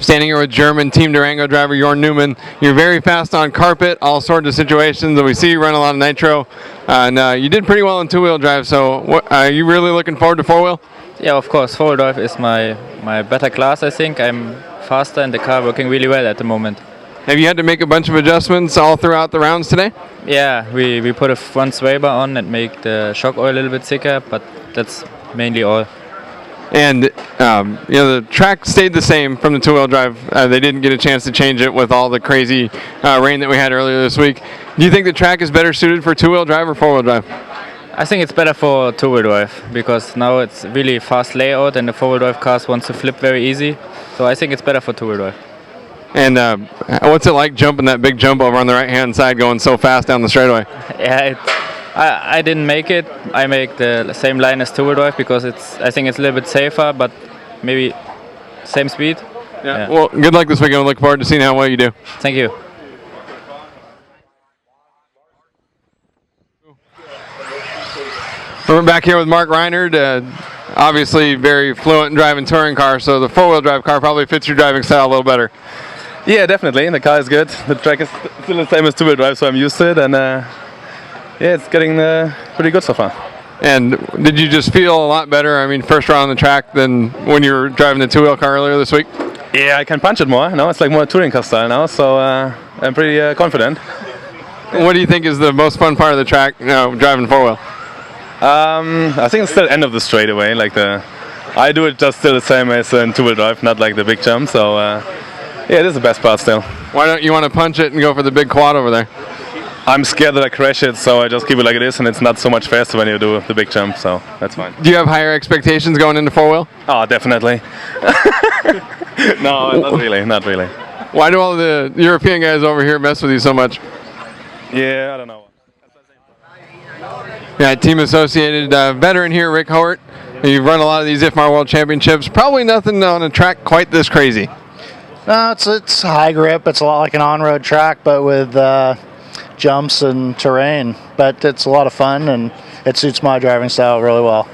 Standing here with German Team Durango driver Jorn Newman. You're very fast on carpet, all sorts of situations, and we see you run a lot of nitro. And you did pretty well in two-wheel drive, so are you really looking forward to four-wheel? Yeah, of course. Four-wheel drive is my better class, I think. I'm faster and the car working really well at the moment. Have you had to make a bunch of adjustments all throughout the rounds today? Yeah, we put a front sway bar on and make the shock oil a little bit thicker, but that's mainly all. And the track stayed the same from the two-wheel drive. They didn't get a chance to change it with all the crazy rain that we had earlier this week. Do you think the track is better suited for two-wheel drive or four-wheel drive? I think it's better for two-wheel drive because now it's really fast layout and the four-wheel drive cars want to flip very easy. So I think it's better for two-wheel drive. And what's it like jumping that big jump over on the right-hand side going so fast down the straightaway? Yeah, I didn't make it. I make the same line as two-wheel drive because I think it's a little bit safer, but maybe same speed. Yeah. Well, good luck this weekend. I look forward to seeing how well you do. Thank you. We're back here with Mark Reinhardt. Obviously very fluent in driving touring cars, so the four-wheel drive car probably fits your driving style a little better. Yeah, definitely. The car is good. The track is still the same as two-wheel drive, so I'm used to it. And yeah, it's getting pretty good so far. And did you just feel a lot better, I mean, first round on the track than when you were driving the two-wheel car earlier this week? Yeah, I can punch it more. Now it's like more touring car style now, so I'm pretty confident. What do you think is the most fun part of the track, driving four-wheel? I think it's still the end of the straightaway. I do it just still the same as in two-wheel drive, not like the big jump. So yeah, it is the best part still. Why don't you want to punch it and go for the big quad over there? I'm scared that I crash it, so I just keep it like it is, and it's not so much faster when you do the big jump, so that's fine. Do you have higher expectations going into four-wheel? Oh, definitely. No, not really. Why do all the European guys over here mess with you so much? Yeah, I don't know. Yeah, Team Associated veteran here, Rick Hohwart. You've run a lot of these IFMAR World Championships. Probably nothing on a track quite this crazy. No, it's high grip. It's a lot like an on-road track, but with jumps and terrain. But it's a lot of fun, and it suits my driving style really well.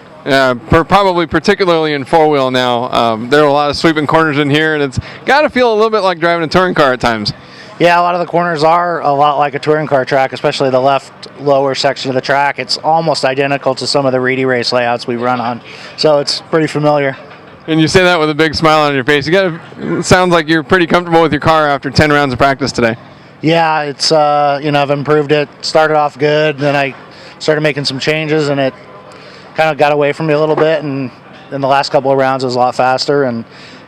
Probably particularly in four-wheel now. There are a lot of sweeping corners in here, and it's got to feel a little bit like driving a touring car at times. Yeah, a lot of the corners are a lot like a touring car track, especially the left lower section of the track. It's almost identical to some of the Reedy race layouts we run on, so it's pretty familiar. And you say that with a big smile on your face. It sounds like you're pretty comfortable with your car after 10 rounds of practice today. Yeah, it's I've improved it. Started off good, then I started making some changes, and it kind of got away from me a little bit. And in the last couple of rounds, it was a lot faster, and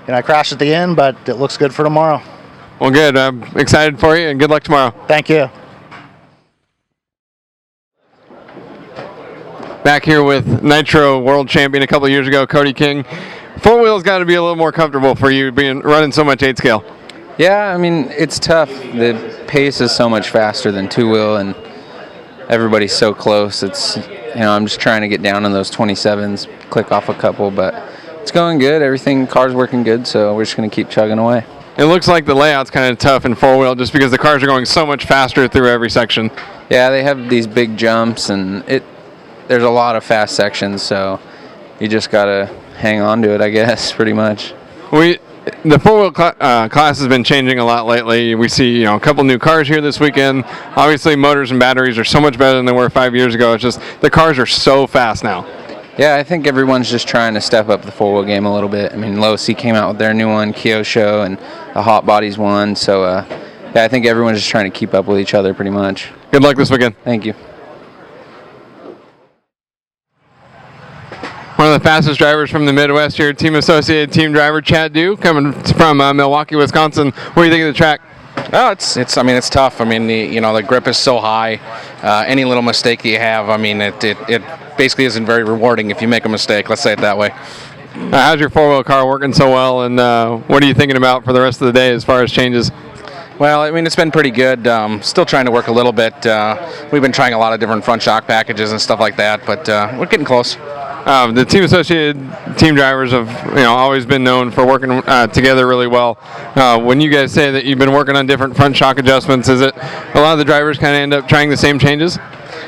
I crashed at the end, but it looks good for tomorrow. Well, good. I'm excited for you, and good luck tomorrow. Thank you. Back here with Nitro World Champion a couple of years ago, Cody King. Four-wheel's got to be a little more comfortable for you running so much 8-scale. Yeah, I mean, it's tough. The pace is so much faster than two-wheel, and everybody's so close. It's, I'm just trying to get down in those 27s, click off a couple, but it's going good. Car's working good, so we're just going to keep chugging away. It looks like the layout's kind of tough in four-wheel just because the cars are going so much faster through every section. Yeah, they have these big jumps, and there's a lot of fast sections, so you just got to hang on to it, I guess, pretty much. The four-wheel class has been changing a lot lately. We see a couple new cars here this weekend. Obviously, motors and batteries are so much better than they were 5 years ago. It's just the cars are so fast now. Yeah, I think everyone's just trying to step up the four-wheel game a little bit. I mean, Losi came out with their new one, Kyosho, and the Hot Bodies one. So, yeah, I think everyone's just trying to keep up with each other pretty much. Good luck this weekend. Thank you. One of the fastest drivers from the Midwest here, Team Associated team driver Chad Dew, coming from Milwaukee, Wisconsin. What do you think of the track? Oh, it's tough. I mean, the grip is so high. Any little mistake that you have, I mean, it basically isn't very rewarding if you make a mistake. Let's say it that way. How's your four-wheel car working so well, and what are you thinking about for the rest of the day as far as changes? Well, I mean, it's been pretty good. Still trying to work a little bit. We've been trying a lot of different front shock packages and stuff like that, but we're getting close. The Team Associated team drivers have always been known for working together really well. When you guys say that you've been working on different front shock adjustments, is it a lot of the drivers kind of end up trying the same changes?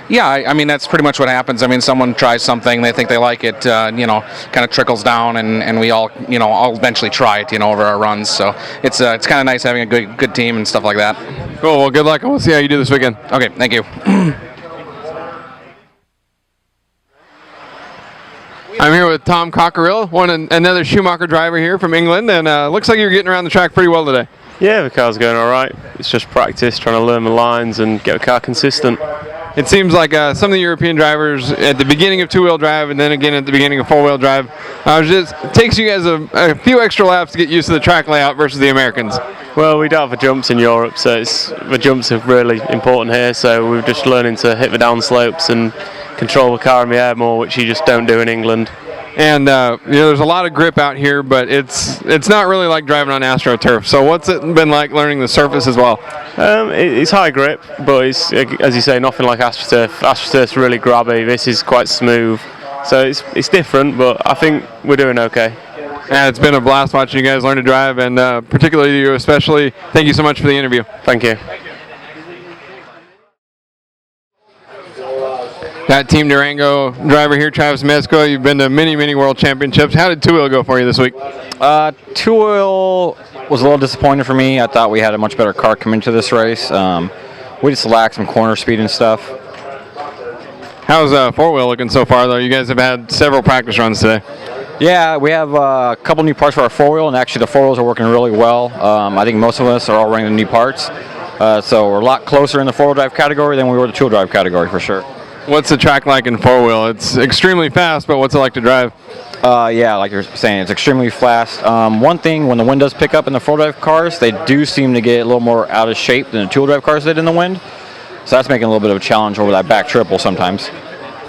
Yeah, I mean that's pretty much what happens. I mean, someone tries something, they think they like it, kind of trickles down, and we all, all eventually try it, over our runs. So it's kind of nice having a good team and stuff like that. Cool. Well, good luck, and we'll see how you do this weekend. Okay, thank you. I'm here with Tom Cockerill, another Schumacher driver here from England, and looks like you're getting around the track pretty well today. Yeah, the car's going all right. It's just practice, trying to learn the lines and get the car consistent. It seems like some of the European drivers at the beginning of two-wheel drive and then again at the beginning of four-wheel drive, takes you guys a few extra laps to get used to the track layout versus the Americans. Well, we don't have the jumps in Europe, so the jumps are really important here, so we're just learning to hit the down slopes and control the car in the air more, which you just don't do in England. And there's a lot of grip out here, but it's not really like driving on AstroTurf. So what's it been like learning the surface as well? It's high grip, but it's, as you say, nothing like AstroTurf. AstroTurf's really grabby. This is quite smooth, so it's different, but I think we're doing okay. And it's been a blast watching you guys learn to drive, and particularly you especially. Thank you so much for the interview. Thank you. Got Team Durango driver here, Travis Amezcua. You've been to many, many world championships. How did two-wheel go for you this week? Two-wheel was a little disappointing for me. I thought we had a much better car coming into this race. We just lacked some corner speed and stuff. How's four-wheel looking so far, though? You guys have had several practice runs today. Yeah, we have a couple new parts for our four-wheel, and actually the four-wheels are working really well. I think most of us are all running the new parts. So we're a lot closer in the four-wheel drive category than we were the two-wheel drive category, for sure. What's the track like in four-wheel? It's extremely fast, but what's it like to drive? Yeah, like you're saying, it's extremely fast. One thing, when the wind does pick up in the four-wheel drive cars, they do seem to get a little more out of shape than the two-wheel drive cars did in the wind. So that's making a little bit of a challenge over that back triple sometimes.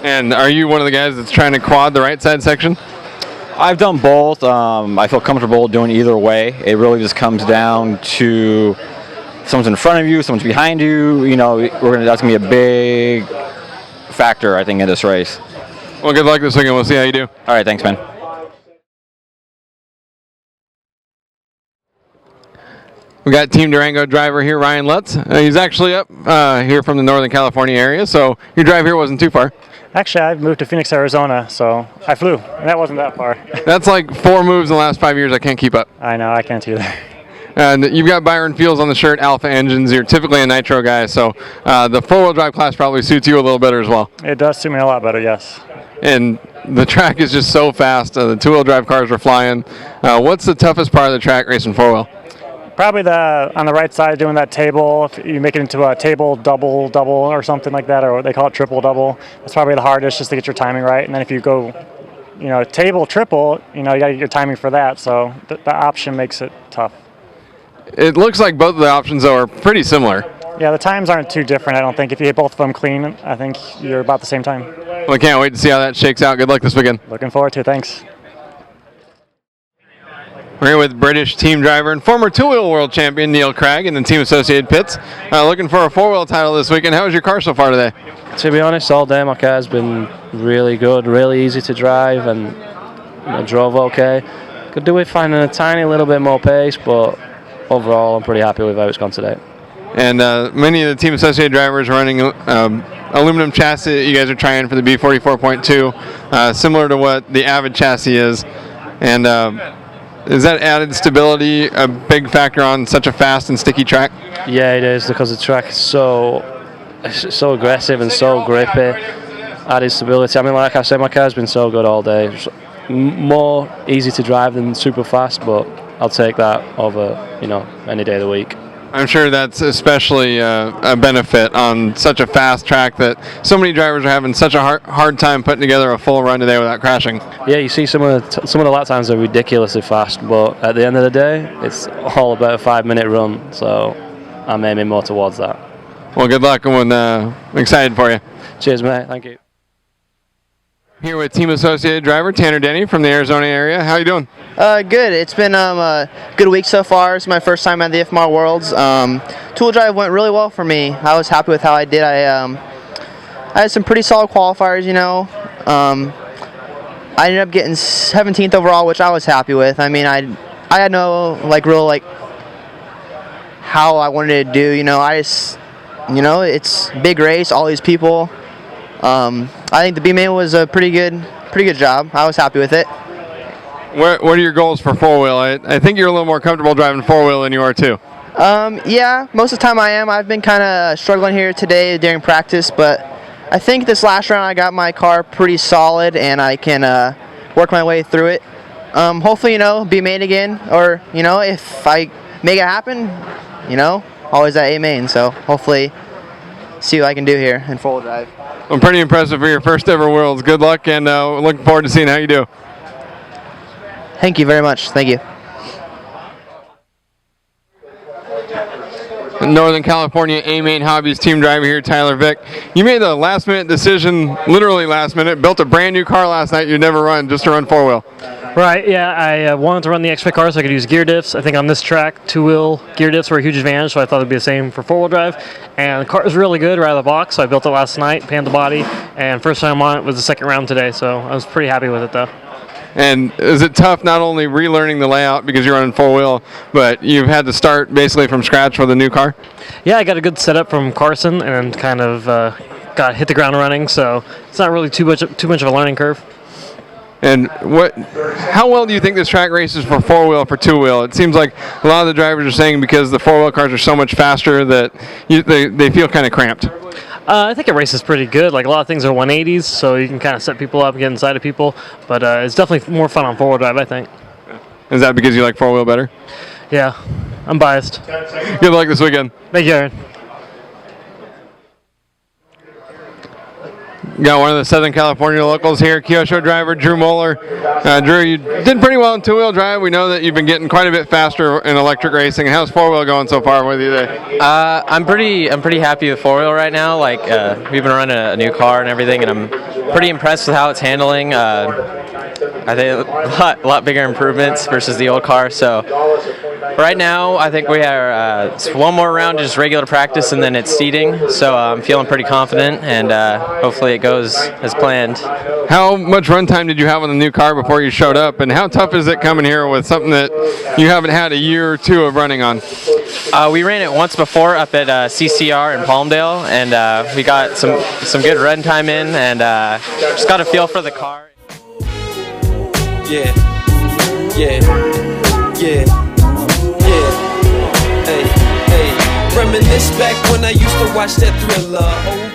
And are you one of the guys that's trying to quad the right side section? I've done both. I feel comfortable doing either way. It really just comes down to someone's in front of you, someone's behind you. That's going to be a big factor, I think, in this race. Well, good luck this weekend. We'll see how you do. All right, thanks, man. We got Team Durango driver here, Ryan Lutz. He's actually up here from the Northern California area, so your drive here wasn't too far. Actually, I've moved to Phoenix, Arizona, so I flew, and that wasn't that far. That's like 4 moves in the last 5 years. I can't keep up. I know, I can't either. And you've got Byron Fields on the shirt, Alpha Engines. You're typically a nitro guy, so the four-wheel drive class probably suits you a little better as well. It does suit me a lot better, yes. And the track is just so fast. The two-wheel drive cars are flying. What's the toughest part of the track racing four-wheel? Probably on the right side doing that table. If you make it into a table double or something like that, or they call it triple double, that's probably the hardest, just to get your timing right. And then if you go, table triple, you got to get your timing for that. So the option makes it tough. It looks like both of the options, though, are pretty similar. Yeah, the times aren't too different, I don't think. If you hit both of them clean, I think you're about the same time. Well, I can't wait to see how that shakes out. Good luck this weekend. Looking forward to it. Thanks. We're here with British team driver and former two-wheel world champion Neil Cragg in the Team Associated Pits. Looking for a four-wheel title this weekend. How was your car so far today? To be honest, all day my car's been really good, really easy to drive, and drove okay. Could do with finding a tiny little bit more pace, but overall I'm pretty happy with how it's gone today. And many of the Team Associated drivers are running aluminum chassis that you guys are trying for the B44.2, similar to what the Avid chassis is. And is that added stability a big factor on such a fast and sticky track? Yeah, it is, because the track is so aggressive and so grippy. Added stability. I mean, like I said, my car's been so good all day. It's more easy to drive than super fast, but I'll take that over, any day of the week. I'm sure that's especially a benefit on such a fast track that so many drivers are having such a hard time putting together a full run today without crashing. Yeah, you see some of the lap times are ridiculously fast, but at the end of the day, it's all about a 5-minute run, so I'm aiming more towards that. Well, good luck, and I'm excited for you. Cheers, mate. Thank you. Here with Team Associated driver Tanner Denney from the Arizona area. How you doing? Good. It's been a good week so far. It's my first time at the IFMAR Worlds. Two-wheel drive went really well for me. I was happy with how I did. I had some pretty solid qualifiers, I ended up getting 17th overall, which I was happy with. I mean, I had no real how I wanted to do. I just, it's a big race, all these people. I think the B main was a pretty good job. I was happy with it. What are your goals for four-wheel? I think you're a little more comfortable driving four-wheel than you are too. Yeah, most of the time I am. I've been kind of struggling here today during practice, but I think this last round I got my car pretty solid and I can work my way through it. Hopefully, be main again, or if I make it happen, always at A main. So hopefully, see what I can do here in four-wheel drive. Well, pretty impressive for your first ever Worlds. Good luck, and looking forward to seeing how you do. Thank you very much. Thank you. Northern California A-Main Hobbies team driver here, Tyler Vick. You made the last-minute decision, literally last minute, built a brand new car last night you'd never run, just to run four-wheel. Right, yeah, I wanted to run the X-Fit car so I could use gear diffs. I think on this track, two-wheel gear diffs were a huge advantage, so I thought it would be the same for four-wheel drive. And the car is really good right out of the box, so I built it last night, painted the body, and first time on it was the second round today, so I was pretty happy with it, though. And is it tough not only relearning the layout because you're running four-wheel, but you've had to start basically from scratch with a new car? Yeah, I got a good setup from Carson and kind of hit the ground running, so it's not really too much of a learning curve. And how well do you think this track races for four-wheel, for two-wheel? It seems like a lot of the drivers are saying because the four-wheel cars are so much faster that they feel kind of cramped. I think it races pretty good. Like a lot of things are 180s, so you can kind of set people up and get inside of people. But it's definitely more fun on four-wheel drive, I think. Is that because you like four-wheel better? Yeah, I'm biased. Good luck this weekend. Thank you, Aaron. Got one of the Southern California locals here, Kyosho driver Drew Moeller. Drew, you did pretty well in two-wheel drive. We know that you've been getting quite a bit faster in electric racing. How's four-wheel going so far with you today? I'm pretty happy with four-wheel right now. Like we've been running a new car and everything, and I'm pretty impressed with how it's handling. I think a lot bigger improvements versus the old car. So right now, I think we are one more round, just regular practice, and then it's seating. So I'm feeling pretty confident, and hopefully it goes as planned. How much run time did you have on the new car before you showed up, and how tough is it coming here with something that you haven't had a year or two of running on? We ran it once before up at CCR in Palmdale, and we got some good run time in, and just got a feel for the car. Yeah, yeah, yeah, yeah. Hey, hey. Reminisce back when I used to watch that Thriller.